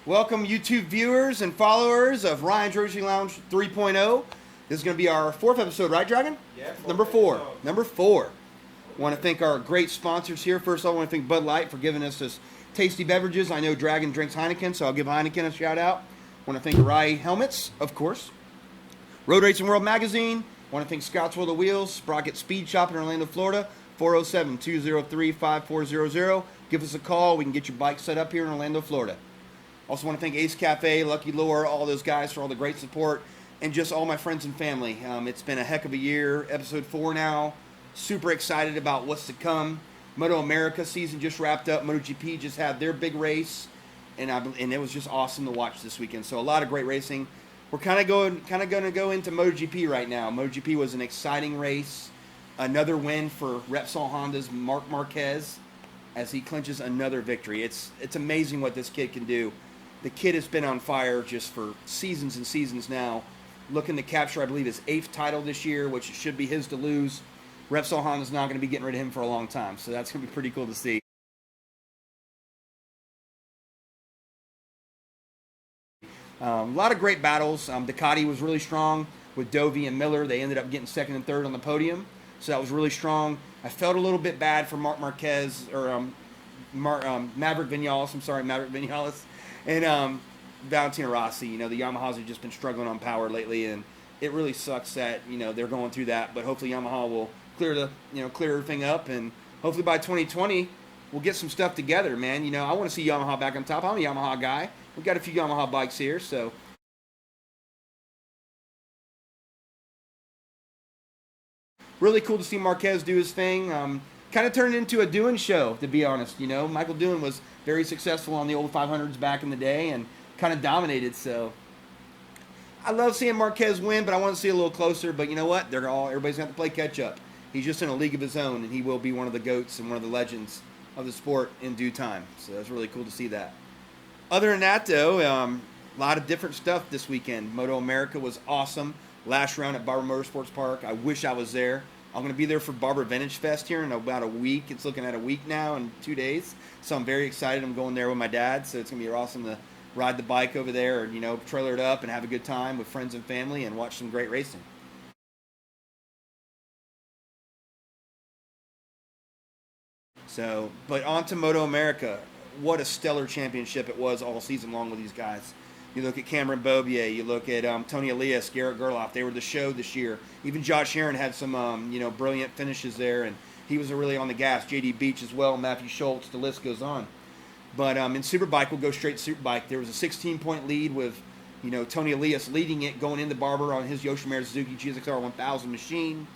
Welcome, YouTube viewers and followers of Ryan's Roadracing Lounge 3.0. This is going to be our fourth episode, right, Dragon? Yeah. Number four. Number four. Want to thank our great sponsors here. First of all, I want to thank Bud Light for giving us this tasty beverages. I know Dragon drinks Heineken, so I'll give Heineken a shout out. Want to thank Rye Helmets, of course. Roadracing World Magazine. Want to thank Scott's World of Wheels, Sprocket Speed Shop in Orlando, Florida. 407-203-5400. Give us a call. We can get your bike set up here in Orlando, Florida. Also want to thank Ace Cafe, Lucky Lure, all those guys for all the great support, and just all my friends and family. It's been a heck of a year. Episode 4 now. Super excited about what's to come. Moto America season just wrapped up. MotoGP just had their big race, and it was just awesome to watch this weekend. So a lot of great racing. We're kind of going to go into MotoGP right now. MotoGP was an exciting race. Another win for Repsol Honda's Marc Marquez as he clinches another victory. It's amazing what this kid can do. The kid has been on fire just for seasons and seasons now, looking to capture, I believe, his 8th title this year, which should be his to lose. Repsol Honda's not going to be getting rid of him for a long time, so that's going to be pretty cool to see. A lot of great battles. Ducati was really strong with Dovey and Miller. They ended up getting second and third on the podium, so that was really strong. I felt a little bit bad for Marc Marquez, or Maverick Vinales. I'm sorry, Maverick Vinales. And Valentino Rossi. You know, the Yamahas have just been struggling on power lately, and it really sucks that, you know, they're going through that. But hopefully Yamaha will clear everything up, and hopefully by 2020 we'll get some stuff together, man. You know, I want to see Yamaha back on top. I'm a Yamaha guy. We've got a few Yamaha bikes here, so really cool to see Marquez do his thing. Kind of turned into a Doohan show, to be honest. You know, Michael Doohan was very successful on the old 500s back in the day and kind of dominated. So I love seeing Marquez win, but I want to see a little closer. But you know what? Everybody's going to play catch up. He's just in a league of his own, and he will be one of the GOATs and one of the legends of the sport in due time. So it's really cool to see that. Other than that, though, a lot of different stuff this weekend. Moto America was awesome. Last round at Barber Motorsports Park. I wish I was there. I'm going to be there for Barber Vintage Fest here in about a week. It's looking at a week now and 2 days. So I'm very excited. I'm going there with my dad. So it's going to be awesome to ride the bike over there and, you know, trailer it up and have a good time with friends and family and watch some great racing. So, but on to Moto America. What a stellar championship it was all season long with these guys. You look at Cameron Beaubier, you look at Tony Elias, Garrett Gerloff. They were the show this year. Even Josh Herron had some brilliant finishes there, and he was really on the gas. J.D. Beach as well, Matthew Schultz, the list goes on. But in Superbike, we'll go straight to Superbike. There was a 16-point lead with, you know, Tony Elias leading it, going into Barber on his Yoshimura Suzuki GSXR 1000 machine.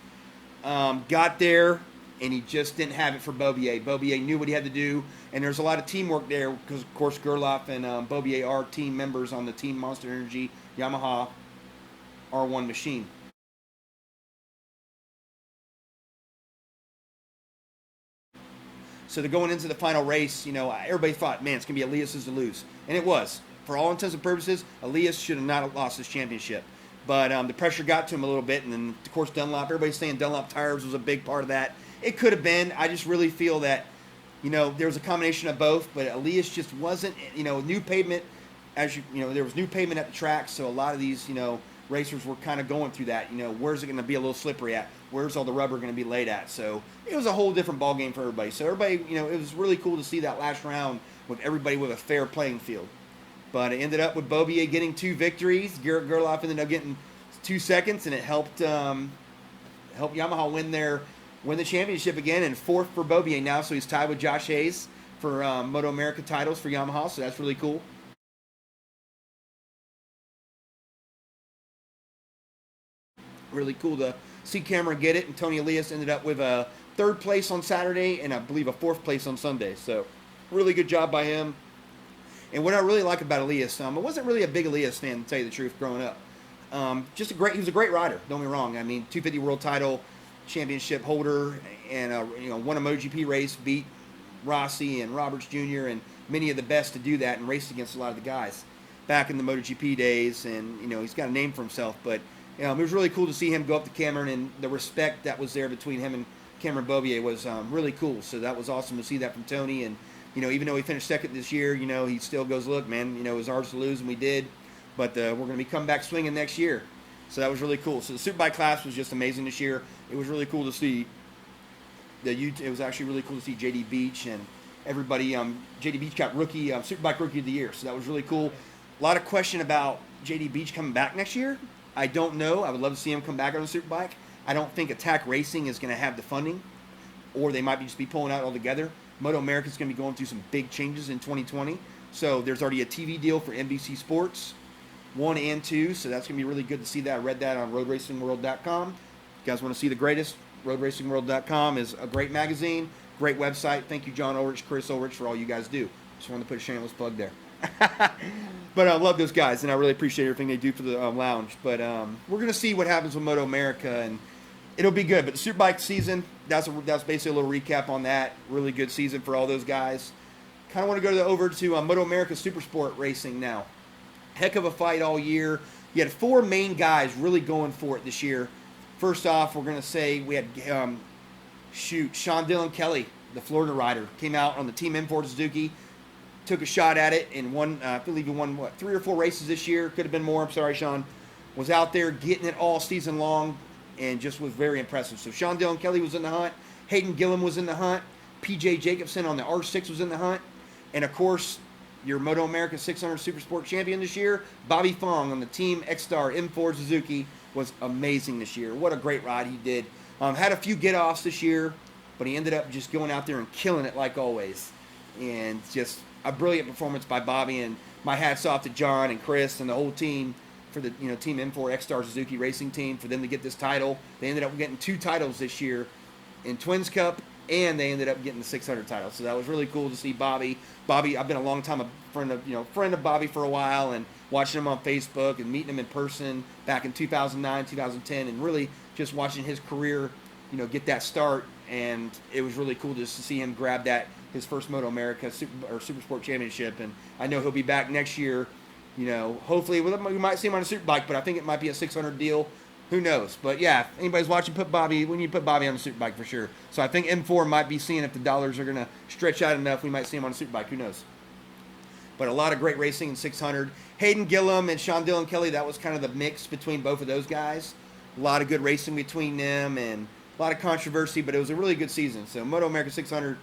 Got there, and he just didn't have it for Beaubier. Beaubier knew what he had to do, and there's a lot of teamwork there because, of course, Gerloff and Beaubier are team members on the Team Monster Energy Yamaha R1 machine. So they're going into the final race. You know, everybody thought, man, it's going to be Elias's to lose. And it was. For all intents and purposes, Elias should have not lost his championship. But the pressure got to him a little bit, and then, of course, Dunlop. Everybody's saying Dunlop tires was a big part of that. It could have been. I just really feel that, you know, there was a combination of both, but Elias just wasn't, you know, new pavement. There was new pavement at the track, so a lot of these, you know, racers were kind of going through that. You know, where's it going to be a little slippery at? Where's all the rubber going to be laid at? So it was a whole different ball game for everybody. So everybody, you know, it was really cool to see that last round with everybody with a fair playing field. But it ended up with Beaubier getting 2 victories. Garrett Gerloff ended up getting 2 seconds, and it helped Yamaha win the championship again, and 4th for Beaubier now, so he's tied with Josh Hayes for Moto America titles for Yamaha, so that's really cool. Really cool to see Cameron get it, and Tony Elias ended up with a 3rd place on Saturday and I believe a 4th place on Sunday, so really good job by him. And what I really like about Elias, I wasn't really a big Elias fan, to tell you the truth, growing up. He was a great rider, don't get me wrong. I mean, 250 world title, championship holder, and won a MotoGP race, beat Rossi and Roberts Jr. and many of the best to do that, and raced against a lot of the guys back in the MotoGP days. And, you know, he's got a name for himself, but it was really cool to see him go up to Cameron, and the respect that was there between him and Cameron Beaubier was really cool. So that was awesome to see that from Tony, and Even though he finished second this year, he still goes, look, man, it was ours to lose, and we did. But we're going to be coming back swinging next year. So that was really cool. So the Superbike class was just amazing this year. It was really cool to see. It was actually really cool to see JD Beach and everybody. JD Beach got Superbike Rookie of the Year. So that was really cool. A lot of question about JD Beach coming back next year. I don't know. I would love to see him come back on the Superbike. I don't think Attack Racing is going to have the funding, or they might just be pulling out altogether. Moto America is going to be going through some big changes in 2020. So there's already a TV deal for NBC Sports 1 and 2. So that's going to be really good to see that. I read that on roadracingworld.com. If you guys want to see the greatest, roadracingworld.com is a great magazine, great website. Thank you, John Ulrich, Chris Ulrich, for all you guys do. Just wanted to put a shameless plug there. But I love those guys, and I really appreciate everything they do for the lounge. But we're going to see what happens with Moto America, and it'll be good. But the Superbike season, that's basically a little recap on that. Really good season for all those guys. Kind of want to go over to Moto America Supersport Racing now. Heck of a fight all year. You had 4 main guys really going for it this year. First off, we're going to say we had, Sean Dillon Kelly, the Florida rider, came out on the Team M4 Suzuki, took a shot at it, and won, I believe he won, 3 or 4 races this year. Could have been more. I'm sorry, Sean. Was out there getting it all season long and just was very impressive. So Sean Dillon Kelly was in the hunt. Hayden Gillum was in the hunt. PJ Jacobson on the R6 was in the hunt. And, of course, your Moto America 600 Supersport champion this year, Bobby Fong on the Team X-Star M4 Suzuki, was amazing this year. What a great ride he did. Had a few get-offs this year, but he ended up just going out there and killing it like always. And just a brilliant performance by Bobby, and my hat's off to John and Chris and the whole team for the Team M4 X-Star Suzuki racing team for them to get this title. They ended up getting 2 titles this year in Twins Cup, and they ended up getting the 600 title. So that was really cool to see Bobby. Bobby, I've been a long time a friend of Bobby for a while, and watching him on Facebook and meeting him in person back in 2009, 2010, and really just watching his career, get that start. And it was really cool just to see him grab his first Moto America Supersport Championship. And I know he'll be back next year. Hopefully we might see him on a Superbike, but I think it might be a 600 deal. Who knows? But yeah, if anybody's watching, we need to put Bobby on a Superbike for sure. So I think M4 might be seeing if the dollars are going to stretch out enough, we might see him on a Superbike. Who knows? But a lot of great racing in 600. Hayden Gillum and Sean Dillon Kelly, that was kind of the mix between both of those guys. A lot of good racing between them and a lot of controversy, but it was a really good season. So Moto America 600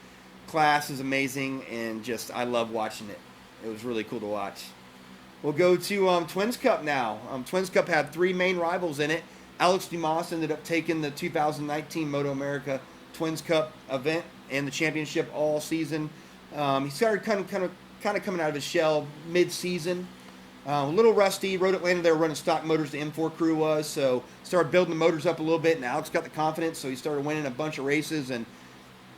class is amazing, and just I love watching it. It was really cool to watch. We'll go to Twins Cup now. Twins Cup had 3 main rivals in it. Alex Dumas ended up taking the 2019 Moto America Twins Cup event and the championship all season. He started kind of coming out of his shell mid-season. A little rusty. Road Atlanta, they were running stock motors, the M4 crew was, so started building the motors up a little bit, and Alex got the confidence, so he started winning a bunch of races and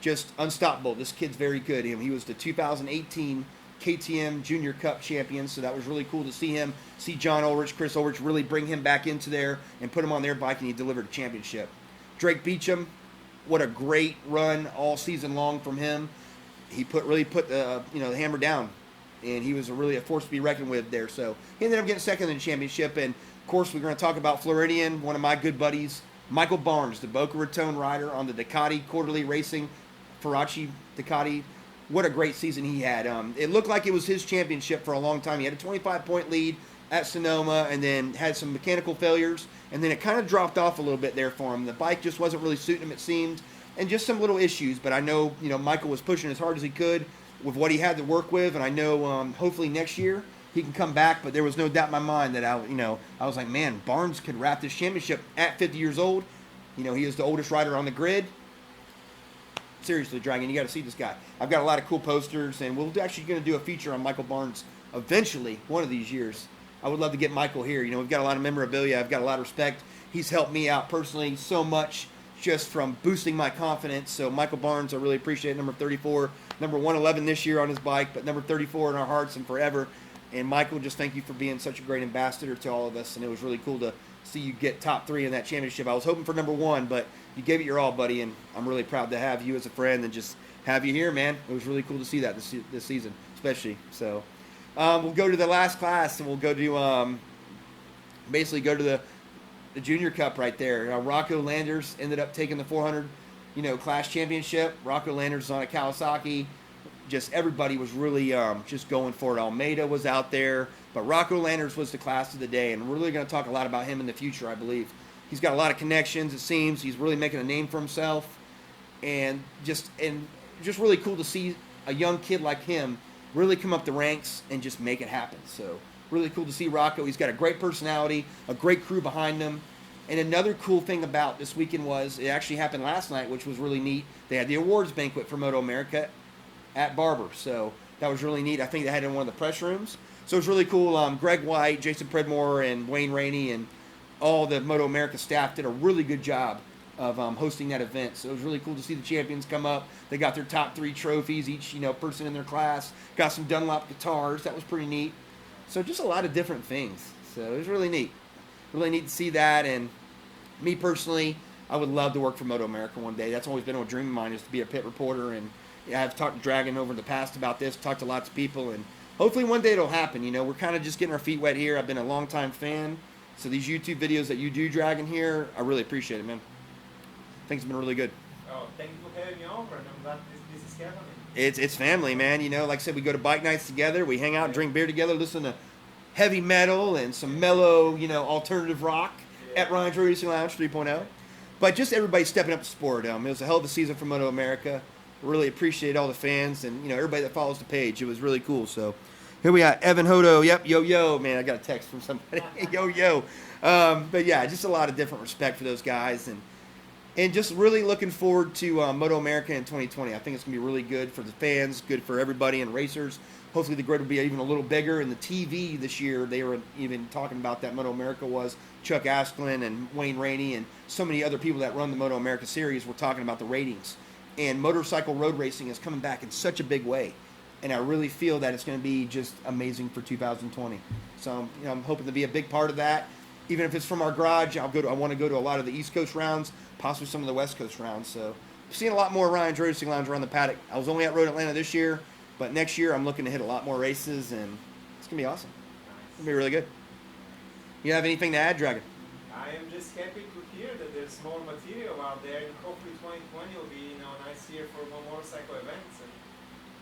just unstoppable. This kid's very good. He was the 2018 KTM Junior Cup champion, so that was really cool to see him. See John Ulrich, Chris Ulrich really bring him back into there and put him on their bike, and he delivered a championship. Drake Beecham, what a great run all season long from him. He really put the hammer down, and he was really a force to be reckoned with there. So he ended up getting second in the championship. And of course, we're going to talk about Floridian, one of my good buddies, Michael Barnes, the Boca Raton rider on the Ducati Quarterly Racing Faraci Ducati. What a great season he had. It looked like it was his championship for a long time. He had a 25-point lead at Sonoma and then had some mechanical failures, and then it kind of dropped off a little bit there for him. The bike just wasn't really suiting him, it seemed, and just some little issues. But I know, Michael was pushing as hard as he could with what he had to work with, and I know hopefully next year he can come back. But there was no doubt in my mind that I was like, man, Barnes could wrap this championship at 50 years old. He is the oldest rider on the grid. Seriously, Dragon, you got to see this guy. I've got a lot of cool posters, and we're actually going to do a feature on Michael Barnes eventually, one of these years. I would love to get Michael here. We've got a lot of memorabilia. I've got a lot of respect. He's helped me out personally so much just from boosting my confidence. So Michael Barnes, I really appreciate number 34, number 111 this year on his bike, but number 34 in our hearts and forever. And Michael, just thank you for being such a great ambassador to all of us, and it was really cool to see you get top 3 in that championship. I was hoping for number 1, but you gave it your all, buddy, and I'm really proud to have you as a friend and just have you here, man. It was really cool to see that this season, especially. So we'll go to the last class, and we'll go to basically go to the Junior Cup right there. Rocco Landers ended up taking the 400 class championship. Rocco Landers is on a Kawasaki. just everybody was really just going for it. Almeida was out there, but Rocco Landers was the class of the day, and we're really going to talk a lot about him in the future, I believe. He's got a lot of connections, it seems. He's really making a name for himself, and just really cool to see a young kid like him really come up the ranks and just make it happen. So really cool to see Rocco. He's got a great personality, a great crew behind him. And another cool thing about this weekend was it actually happened last night, which was really neat. They had the awards banquet for Moto America at Barber. So that was really neat. I think they had it in one of the press rooms. So it was really cool. Greg White, Jason Predmore, and Wayne Rainey, and all the Moto America staff did a really good job of hosting that event. So it was really cool to see the champions come up. They got their top 3 trophies, each person in their class. Got some Dunlop guitars. That was pretty neat. So just a lot of different things. So it was really neat. Really neat to see that. And me personally, I would love to work for Moto America one day. That's always been a dream of mine, is to be a pit reporter. And I've talked to Dragon over the past about this, talked to lots of people, and hopefully one day it'll happen. We're kind of just getting our feet wet here. I've been a long-time fan. So these YouTube videos that you do, Dragon, here, I really appreciate it, man. I think it's been really good. Oh, thank you for having me over, and I'm glad this is happening. It's family, man. Like I said, we go to bike nights together. We hang out and drink beer together, listen to heavy metal and some mellow, alternative rock at Ryan's Roadracing Lounge 3.0. But just everybody stepping up the sport. It was a hell of a season for Moto America. Really appreciate all the fans and, everybody that follows the page. It was really cool. So here we got Evan Hodo. Yep, yo. Man, I got a text from somebody. yo. But yeah, just a lot of different respect for those guys. And just really looking forward to Moto America in 2020. I think it's going to be really good for the fans, good for everybody and racers. Hopefully the grid will be even a little bigger. And the TV this year, they were even talking about that Moto America was Chuck Asklin and Wayne Rainey and so many other people that run the Moto America series were talking about the ratings. And motorcycle road racing is coming back in such a big way. And I really feel that it's going to be just amazing for 2020. So I'm hoping to be a big part of that. Even if it's from our garage, I want to go to a lot of the East Coast rounds, possibly some of the West Coast rounds. So I've seen a lot more Ryan's Roadracing Lounge around the paddock. I was only at Road Atlanta this year, but next year I'm looking to hit a lot more races, and it's going to be awesome. It's going to be really good. You have anything to add, Dragon? I am just happy to hear that there's more material out there, and hopefully 2020 will be a nice year for more motorcycle events and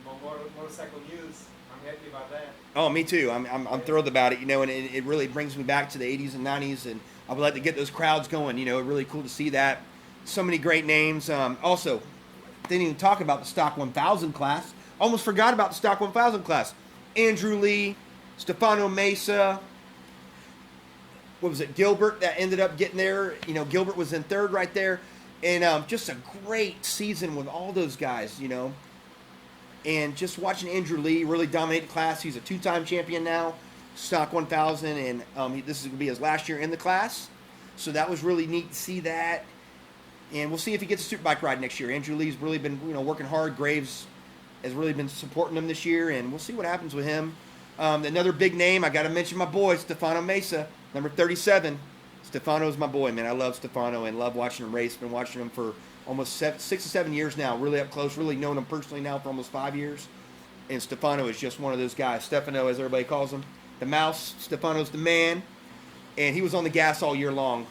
more motorcycle news. I'm happy about that. Oh, me too. I'm thrilled about it, and it really brings me back to the 80s and 90s, and I would like to get those crowds going. Really cool to see that. So many great names. Also, didn't even talk about the Stock 1000 class. Almost forgot about the Stock 1000 class. Andrew Lee, Stefano Mesa. What was it? Gilbert that ended up getting there. Gilbert was in third right there, and just a great season with all those guys. And just watching Andrew Lee really dominate the class. He's a 2-time champion now, Stock 1000, and this is going to be his last year in the class. So that was really neat to see that. And we'll see if he gets a superbike ride next year. Andrew Lee's really been working hard. Graves has really been supporting him this year, and we'll see what happens with him. Another big name, I got to mention my boy, Stefano Mesa, number 37. Stefano's my boy, man. I love Stefano and love watching him race. Been watching him for almost 6 or 7 years now, really up close, really known him personally now for almost 5 years. And Stefano is just one of those guys. Stefano, as everybody calls him, the mouse. Stefano's the man. And he was on the gas all year long.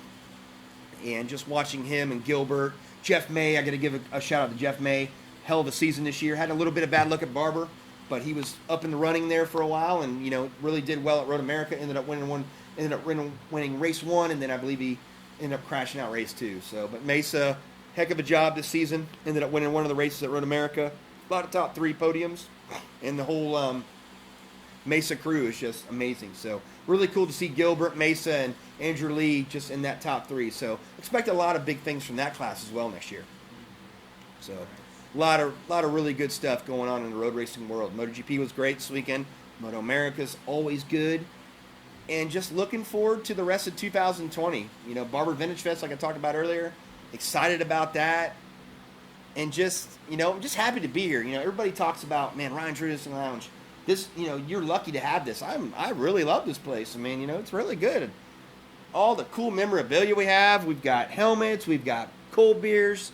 And just watching him and Gilbert. Jeff May, I got to give a shout out to Jeff May. Hell of a season this year. Had a little bit of bad luck at Barber, but he was up in the running there for a while and, really did well at Road America. Ended up winning race 1, and then I believe he ended up crashing out race 2. So, but Mesa, heck of a job this season. Ended up winning one of the races at Road America. A lot of top 3 podiums. And the whole Mesa crew is just amazing. So really cool to see Gilbert, Mesa, and Andrew Lee just in that top 3. So expect a lot of big things from that class as well next year. So a lot of really good stuff going on in the road racing world. MotoGP was great this weekend. Moto America's always good. And just looking forward to the rest of 2020. Barber Vintage Fest, like I talked about earlier. Excited about that. And just, I'm just happy to be here. Everybody talks about, man, Ryan's Roadracing Lounge. This, you're lucky to have this. I really love this place. I mean, it's really good. All the cool memorabilia we have. We've got helmets. We've got cold beers.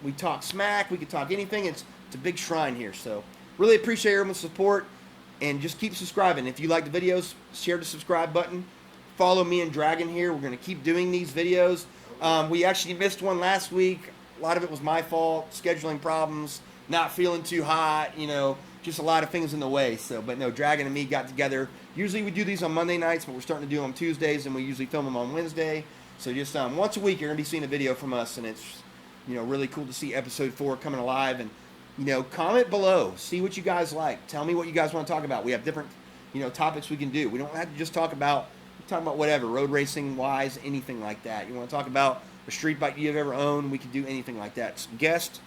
We talk smack. We can talk anything. It's a big shrine here. So really appreciate everyone's support. And just keep subscribing. If you like the videos, share the subscribe button. Follow me and Dragon here. We're going to keep doing these videos. We actually missed one last week. A lot of it was my fault, scheduling problems. not feeling too hot, just a lot of things in the way. So, but no, Dragon and me got together. Usually we do these on Monday nights, but we're starting to do them on Tuesdays, and we usually film them on Wednesday. So just once a week, you're going to be seeing a video from us, and it's, really cool to see episode 4 coming alive. And, comment below. See what you guys like. Tell me what you guys want to talk about. We have different, topics we can do. We don't have to just talk about whatever, road racing wise, anything like that. You want to talk about a street bike you've ever owned, we can do anything like that. Some guests,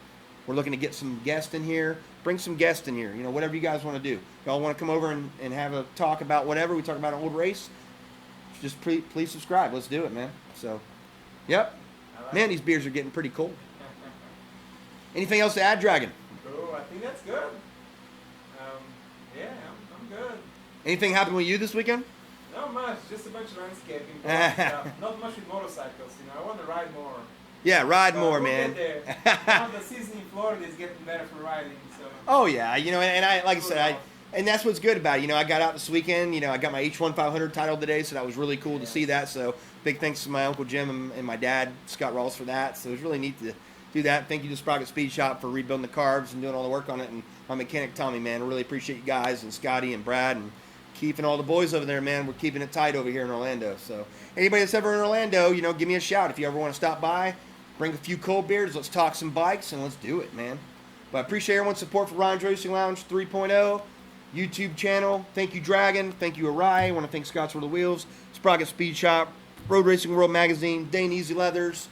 we're looking to get some guests in here. Bring some guests in here, whatever you guys want to do. If y'all want to come over and have a talk about whatever, we talk about an old race, just please subscribe. Let's do it, man. So, yep. Man, these beers are getting pretty cold. Anything else to add, Dragon? Oh, I think that's good. Yeah, I'm good. Anything happened with you this weekend? Not much, just a bunch of landscaping stuff. Not much with motorcycles, I want to ride more. Yeah, ride more, we'll man. Get there. Now the season in Florida is getting better for riding, so. Oh yeah, and I like I said, and that's what's good about it. I got out this weekend. I got my H1 500 title today, so that was really cool to see that. So big thanks to my Uncle Jim and my dad Scott Rawls for that. So it was really neat to do that. Thank you to Sprocket Speed Shop for rebuilding the carbs and doing all the work on it, and my mechanic Tommy, man, I really appreciate you guys, and Scotty and Brad and Keith and all the boys over there, man. We're keeping it tight over here in Orlando. So anybody that's ever in Orlando, give me a shout if you ever want to stop by. Bring a few cold beers, let's talk some bikes, and let's do it, man. But I appreciate everyone's support for Roadracing Lounge 3.0, YouTube channel. Thank you, Dragon. Thank you, Arai. I want to thank Scott's World of Wheels, Sprocket Speed Shop, Road Racing World Magazine, Dane Easy Leathers.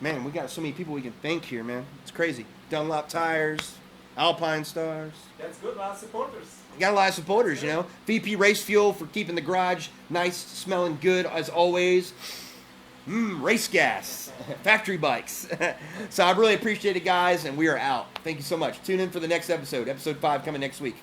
Man, we got so many people we can thank here, man. It's crazy. Dunlop Tires, Alpine Stars. That's good, a lot of supporters. We got a lot of supporters, VP Race Fuel for keeping the garage nice, smelling good as always. Race gas, factory bikes. So I really appreciate it, guys, and we are out. Thank you so much. Tune in for the next episode, episode 5 coming next week.